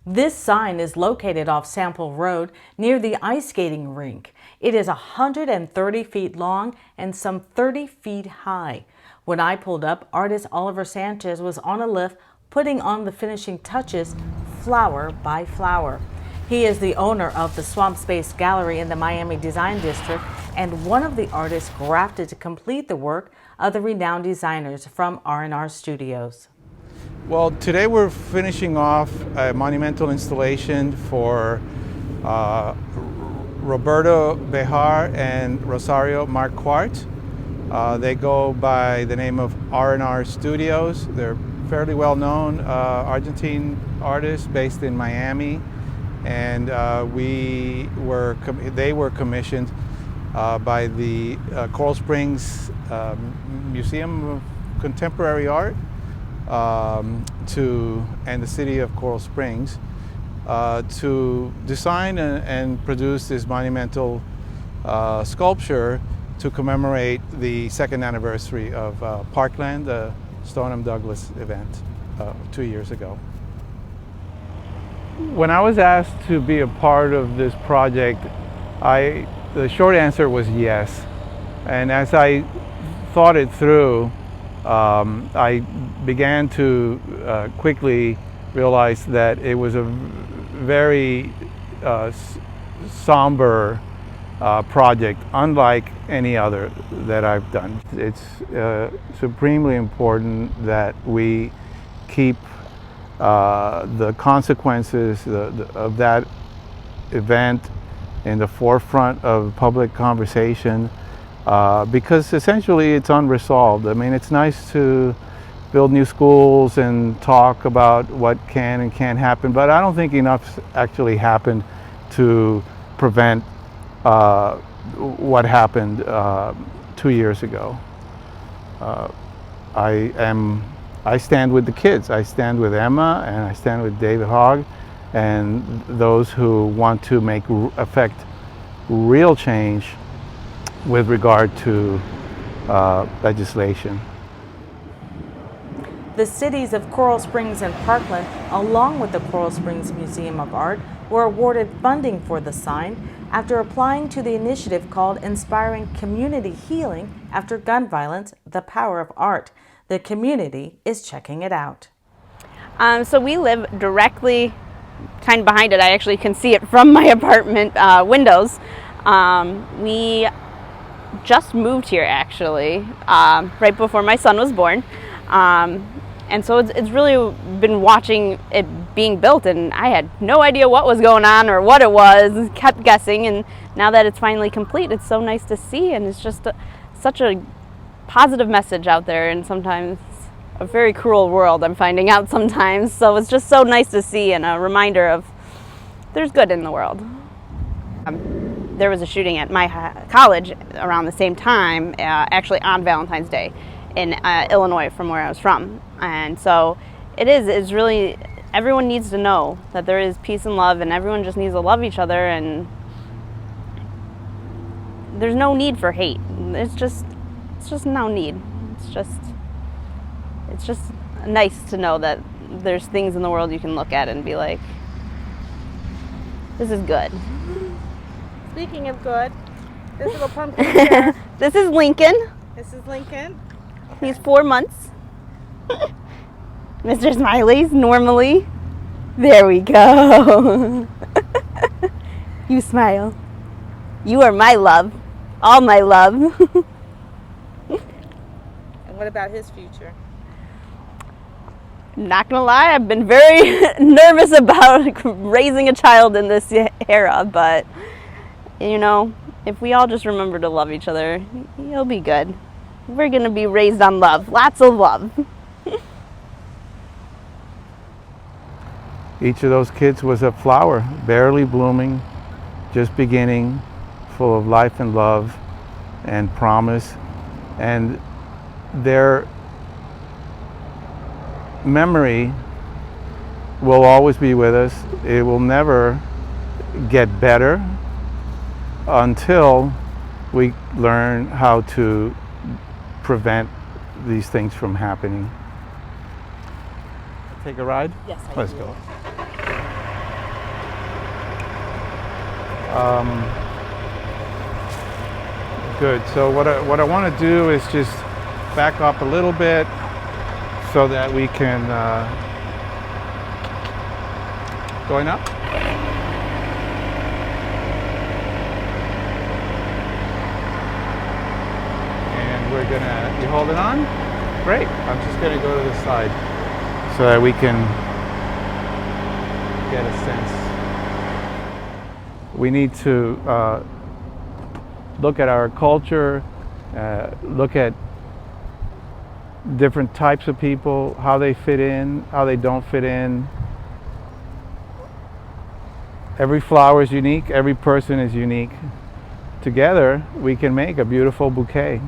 This sign is located off Sample Road near the ice skating rink. It is 130 feet long and some 30 feet high. When I pulled up, artist Oliver Sanchez was on a lift putting on the finishing touches, flower by flower. He is the owner of the Swamp Space Gallery in the Miami Design District and one of the artists grafted to complete the work of the renowned designers from R&R Studios. Well, today we're finishing off a monumental installation for Roberto Bejar and Rosario Marquardt. They go by the name of R&R Studios. They're fairly well-known Argentine artists based in Miami, and they were commissioned by the Coral Springs Museum of Contemporary Art and the city of Coral Springs to design and produce this monumental sculpture to commemorate the second anniversary of Parkland, the Stoneham Douglas event 2 years ago. When I was asked to be a part of this project, the short answer was yes. And as I thought it through, I began to quickly realize that it was a very somber project, unlike any other that I've done. It's supremely important that we keep the consequences of that event in the forefront of public conversation because essentially it's unresolved. I mean, it's nice to build new schools and talk about what can and can't happen, but I don't think enough actually happened to prevent what happened 2 years ago. I stand with the kids. I stand with Emma and I stand with David Hogg and those who want to affect real change with regard to legislation. The cities of Coral Springs and Parkland, along with the Coral Springs Museum of Art, were awarded funding for the sign after applying to the initiative called Inspiring Community Healing After Gun Violence, The Power of Art. The community is checking it out. So we live directly kind of behind it. I actually can see it from my apartment windows. We just moved here actually, right before my son was born. And so it's really been watching it being built, and I had no idea what was going on or what it was, kept guessing, and now that it's finally complete, it's so nice to see, and it's just such a positive message out there, and sometimes a very cruel world I'm finding out sometimes, so it's just so nice to see and a reminder of there's good in the world. There was a shooting at my college around the same time, actually on Valentine's Day in Illinois from where I was from. And so it's really, everyone needs to know that there is peace and love, and everyone just needs to love each other, and there's no need for hate. It's just no need. It's just nice to know that there's things in the world you can look at and be like, this is good. Speaking of good, this little pumpkin here. This is Lincoln. This is Lincoln. He's 4 months. Mr. Smiley's normally. There we go. You smile. You are my love. All my love. And what about his future? Not gonna lie, I've been very nervous about raising a child in this era, but you know, if we all just remember to love each other, he'll be good. We're gonna be raised on love, lots of love. Each of those kids was a flower, barely blooming, just beginning, full of life and love and promise. And their memory will always be with us. It will never get better until we learn how to prevent these things from happening. Take a ride? Yes, I Let's do. go. Good. So what I want to do is just back up a little bit so that we can going up. And we're gonna, you holding on? Great. I'm just gonna go to the side so that we can get a sense. We need to look at our culture, look at different types of people, how they fit in, how they don't fit in. Every flower is unique, every person is unique. Together, we can make a beautiful bouquet.